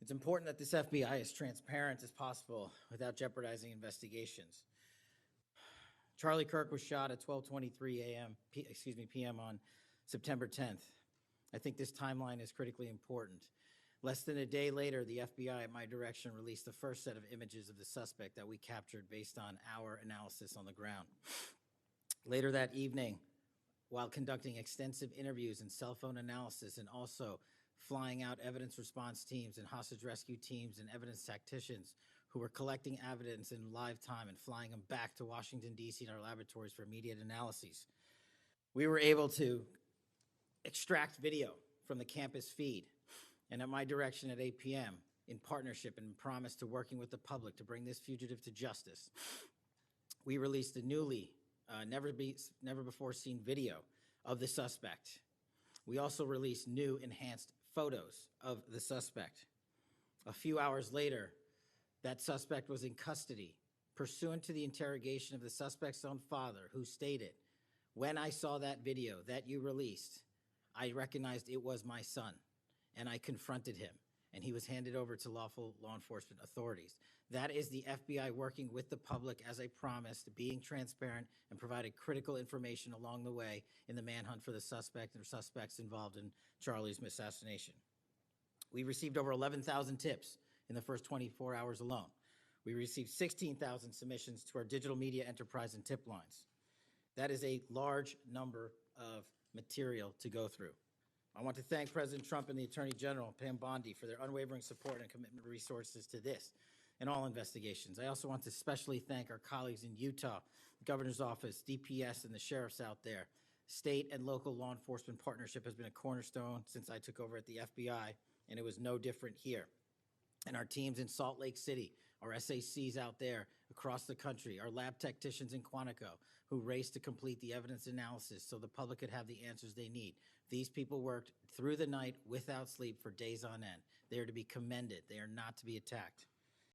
It's important that this FBI is transparent as possible without jeopardizing investigations. Charlie Kirk was shot at 12:23 p.m. on September 10th. I think this timeline is critically important. Less than a day later, the FBI, at my direction, released the first set of images of the suspect that we captured based on our analysis on the ground. Later that evening, while conducting extensive interviews and cell phone analysis, and also flying out evidence response teams and hostage rescue teams and evidence tacticians who were collecting evidence in live time and flying them back to Washington, D.C. in our laboratories for immediate analyses, we were able to extract video from the campus feed. And at my direction at 8 p.m., in partnership and promise to working with the public to bring this fugitive to justice, we released a newly, never before seen video of the suspect. We also released new enhanced photos of the suspect. A few hours later, that suspect was in custody, pursuant to the interrogation of the suspect's own father, who stated, "When I saw that video that you released, I recognized it was my son, and I confronted him, and he was handed over to lawful law enforcement authorities." That is the FBI working with the public, as I promised, being transparent and providing critical information along the way in the manhunt for the suspect or suspects involved in Charlie's assassination. We received over 11,000 tips in the first 24 hours alone. We received 16,000 submissions to our digital media enterprise and tip lines. That is a large number of material to go through. I want to thank President Trump and the Attorney General, Pam Bondi, for their unwavering support and commitment of resources to this and all investigations. I also want to especially thank our colleagues in Utah, the Governor's Office, DPS, and the sheriffs out there. State and local law enforcement partnership has been a cornerstone since I took over at the FBI, and it was no different here. And our teams in Salt Lake City, our SACs out there across the country, our lab technicians in Quantico who raced to complete the evidence analysis so the public could have the answers they need. These people worked through the night without sleep for days on end. They are to be commended. They are not to be attacked.